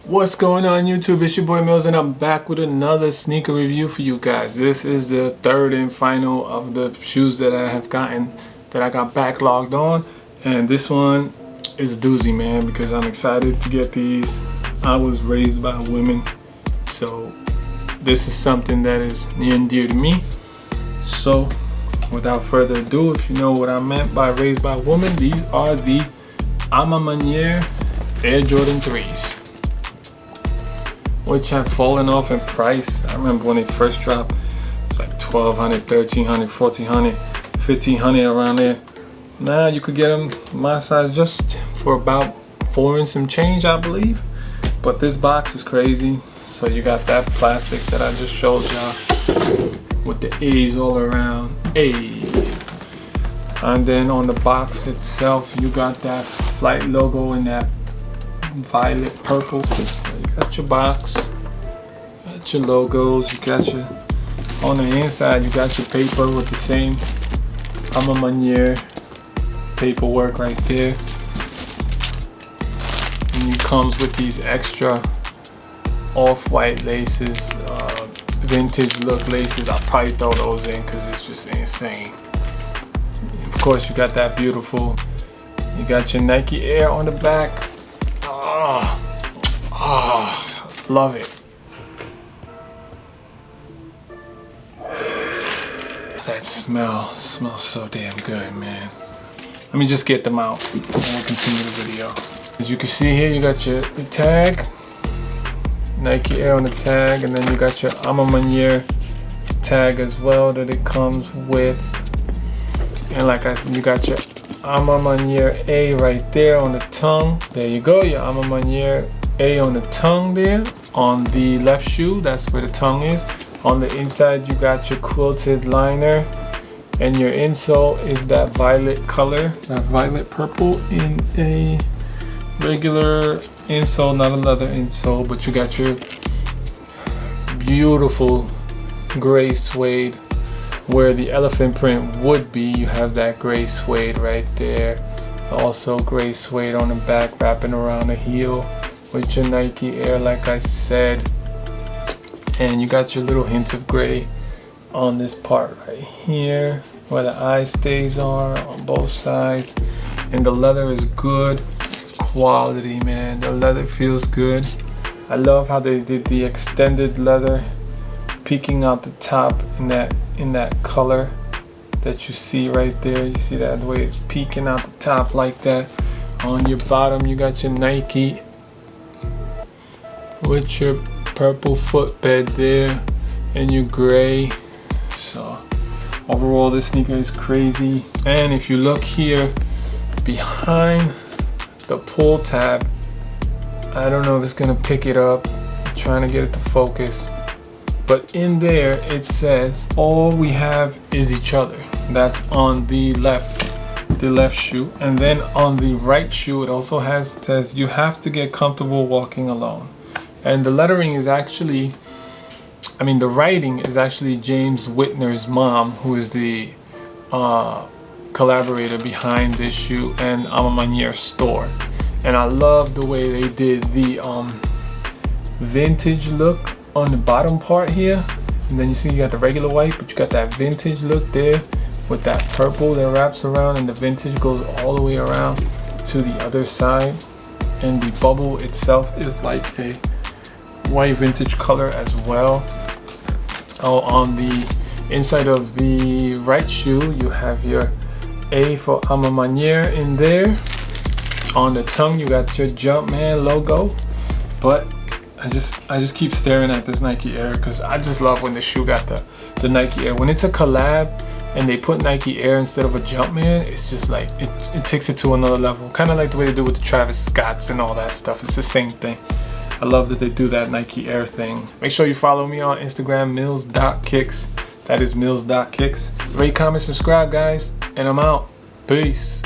What's going on YouTube? It's your boy Mills and I'm back with another sneaker review for you guys. This is the third and final of the shoes that I have gotten, that I got backlogged on. And this one is a doozy, man, because I'm excited to get these. I was raised by women, so this is something that is near and dear to me. So without further ado, if you know what I meant by raised by women, these are the Maniere Air Jordan 3s. Which have fallen off in price. I remember when they first dropped, it's like $1,200, $1,300, $1,400, $1,500 around there. Now you could get them my size just for about $4 and some change, I believe. But this box is crazy. So you got that plastic that I just showed y'all with the A's all around. A. And then on the box itself, you got that Flight logo in that violet purple. You got your box, you got your logos, you got your, on the inside you got your paper with the same Maniere paperwork right there. And it comes with these extra off-white laces, vintage look laces. I'll probably throw those in because it's just insane. Of course you got that beautiful, you got your Nike Air on the back. Love it. That smells so damn good, man. Let me just get them out and we'll continue the video. As you can see here, you got your tag, Nike Air on the tag, and then you got your Maniere tag as well that it comes with. And like I said, you got your Maniere A right there on the tongue. There you go, your Maniere A on the tongue there. On the left shoe, that's where the tongue is. On the inside, you got your quilted liner. And your insole is that violet color, that violet purple in a regular insole, not a leather insole, but you got your beautiful gray suede. Where the elephant print would be, you have that gray suede right there. Also gray suede on the back wrapping around the heel with your Nike Air, like I said. And you got your little hints of gray on this part right here where the eye stays are on both sides. And the leather is good quality, man. The leather feels good. I love how they did the extended leather peeking out the top in that color that you see right there. You see that, the way it's peeking out the top like that. On your bottom you got your Nike with your purple footbed there and your gray. So overall this sneaker is crazy. And if you look here behind the pull tab, I don't know if it's gonna pick it up. I'm trying to get it to focus. But in there it says all we have is each other. That's on the left shoe. And then on the right shoe it also says you have to get comfortable walking alone. And the lettering is actually, the writing is actually James Whitner's mom, who is the collaborator behind this shoe and Maniere store. And I love the way they did the vintage look on the bottom part here. And then you see you got the regular white, but you got that vintage look there with that purple that wraps around, and the vintage goes all the way around to the other side. And the bubble itself is like a white vintage color as well. On the inside of the right shoe you have your A for Maniere in there. On the tongue you got your Jumpman logo. But I just keep staring at this Nike Air because I just love when the shoe got the Nike Air. When it's a collab and they put Nike Air instead of a Jumpman, it's just like it takes it to another level. Kind of like the way they do with the Travis Scotts and all that stuff. It's the same thing. I love that they do that Nike Air thing. Make sure you follow me on Instagram, mills.kicks. That is mills.kicks. Rate, comment, subscribe, guys, and I'm out. Peace.